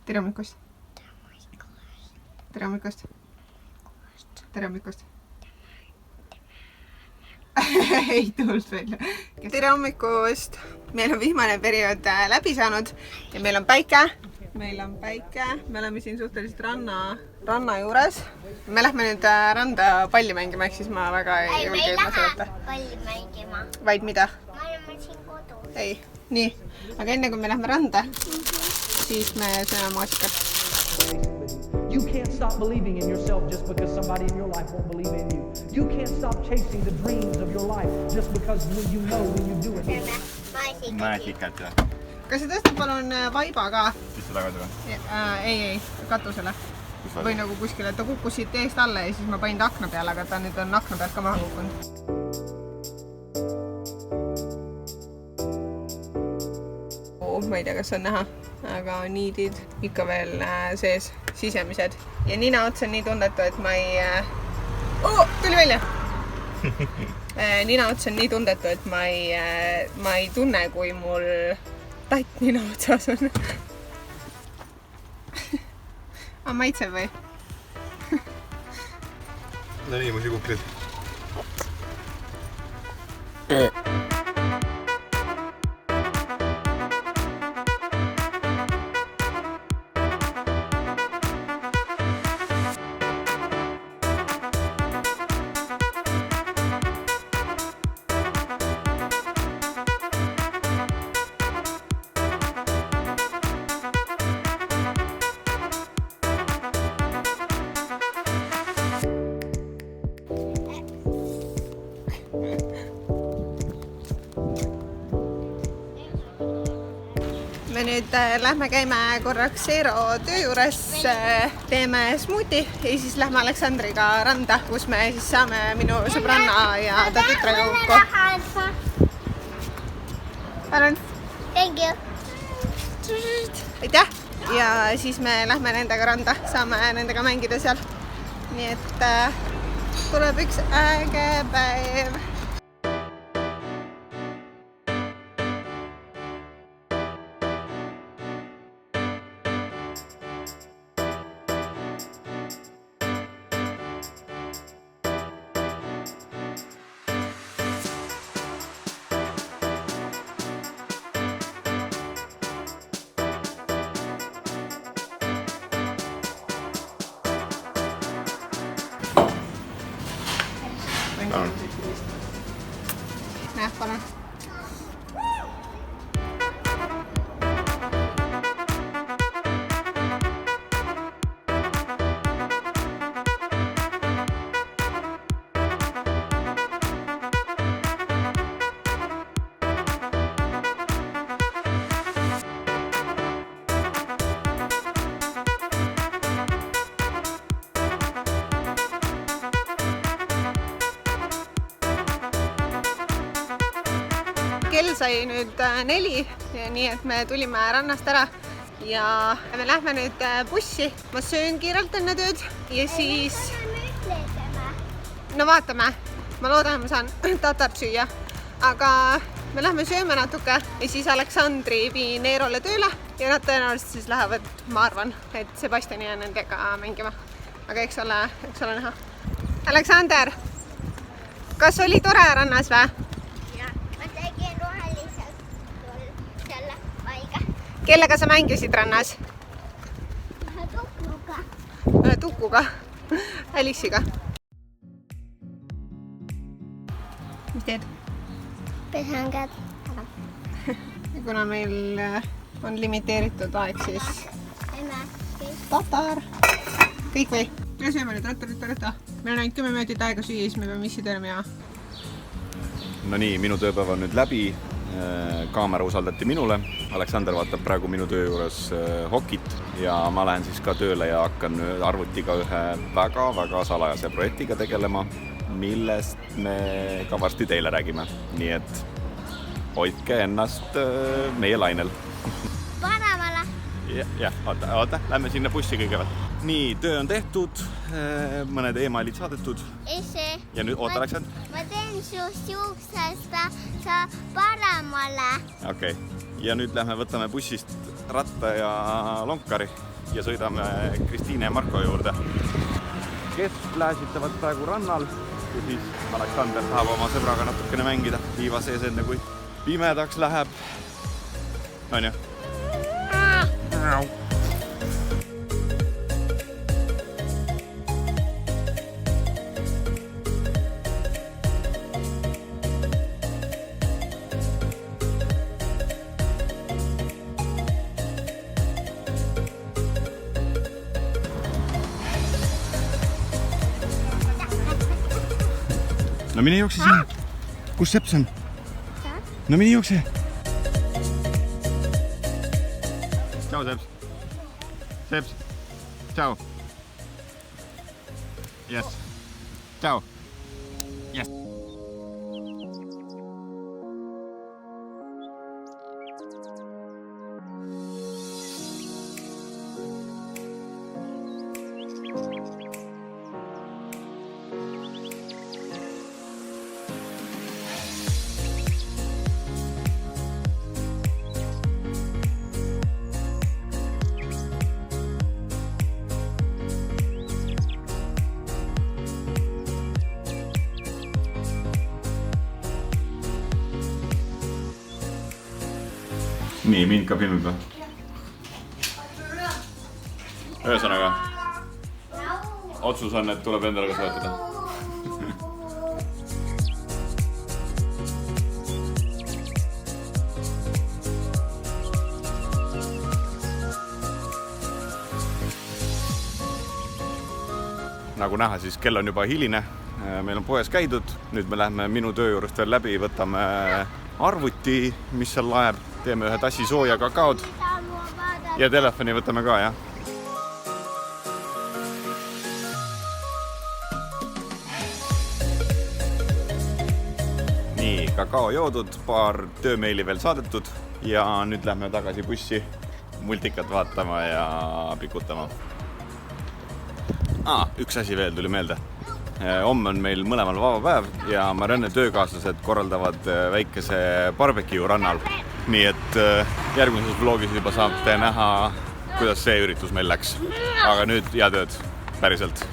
Tere hommikust. Tere hommikust. Tere hommikust. Ei tulnud välja. Tere hommikust. Meil on vihmane periood läbi saanud ja meil on päike. Me oleme siin suhteliselt ranna juures. Me lähme nüüd randa palli mängima, ehk siis ma väga ei julge ilma selleta. Palli mängima. Vaid mida? Me oleme siin kodus. Ei, nii. Aga enne kui me lähme randa, siis me sööme maasikat. You can't stop believing in yourself just because somebody in your life won't believe in you. You can't stop chasing the dreams of your life just because when you do it. Maasikat ja. Kas sa tõstad palun vaiba ka? Sisse tagasi või? Ei, katusele. Või nagu kuskile, ta kukkus siit eest alla ja siis ma panin ta akna peale, aga ta nüüd on akna pealt ka maha kukkunud. Ma ei tea, kas on näha, aga niidid ikka veel sees, sisemised. Ja nina ots on nii tundetu, et ma ei... tuli välja! Nina ots on nii tundetu, et ma ei tunne, kui mul tatt nina otsas on. Aga maitseb või? No nii, mu siguklid. Me nüüd lähme käime korraks Eero töö juures, teeme smuuti ja siis lähme Aleksandriga randa, kus me siis saame minu sõbranna ja ta tütrega kokku. Palun. Thank you. Aitäh! Ja siis me lähme nendega randa, saame nendega mängida seal. Nii et tuleb üks äge päev. Näe, palun. Kell sai nüüd 4, nii et me tulime rannast ära ja me lähme nüüd bussi. Ma söön kiirelt enne tööd ja siis... No vaatame. Ma loodan, ma saan tatat süüa. Aga me lähme sööme natuke ja siis Aleksandri viin Eerole tööle ja nad tõenäoliselt siis lähevad, ma arvan, et Sebastiani ja nendega mängima. Aga eks ole näha. Aleksander, kas oli tore rannas või? Kellega sa mängisid rannas? Ühe tukuga. Alice'iga. Mis teed? Pesan käed. Ja kuna meil on limiteeritud aeg, siis tatar. Kõik või? Ja sööme nüüd rõtta. Meil on ainult 10 minutit aega süüa, siis me peame missi tööle minema. No nii, minu tööpäev on nüüd läbi. Kaamera usaldati minule. Aleksander vaatab praegu minu töö juures hokit ja ma lähen siis ka tööle ja hakkan arvutiga ühe väga salajase projektiga tegelema, millest me ka varsti teile räägime. Nii et hoidke ennast meie lainel. Paremale. Jah, oota, lähme sinna bussi kõigepealt. Nii, töö on tehtud, mõned emailid saadetud. Ja nüüd oota, Aleksandr. Ma teen sust juuksest sa paremale. Okei. Ja nüüd lähme võtame bussist ratta ja lonkari ja sõidame Kristiine ja Marko juurde, kes lääsitavad praegu rannal ja siis Aleksander tahab oma sõbraga natukene mängida liiva sees, enne kui pimedaks läheb. On ju? No mine jookse sinna. Kus Seps on? No mine jookse. Tšau, Seps. Seps. Tšau. Yes. Tšau. Yes. Nii, mind ka filmib või? Ühesõnaga, otsus on, et tuleb endale ka soetada. Nagu näha, siis kell on juba hiline. Meil on poes käidud. Nüüd me lähme minu töö juurest veel läbi, võtame arvuti, mis seal laeb. Teeme ühe tassi sooja kakaod ja telefoni võtame ka, jah. Nii, kakao joodud, paar töömeili veel saadetud ja nüüd lähme tagasi bussi multikat vaatama ja pikutama. Üks asi veel tuli meelde. Homme on meil mõlemal vaba päev ja Marianne töökaaslased korraldavad väikese barbecue rannal. Nii et järgmises vlogis juba saate näha, kuidas see üritus meil läks. Aga nüüd head ööd, päriselt.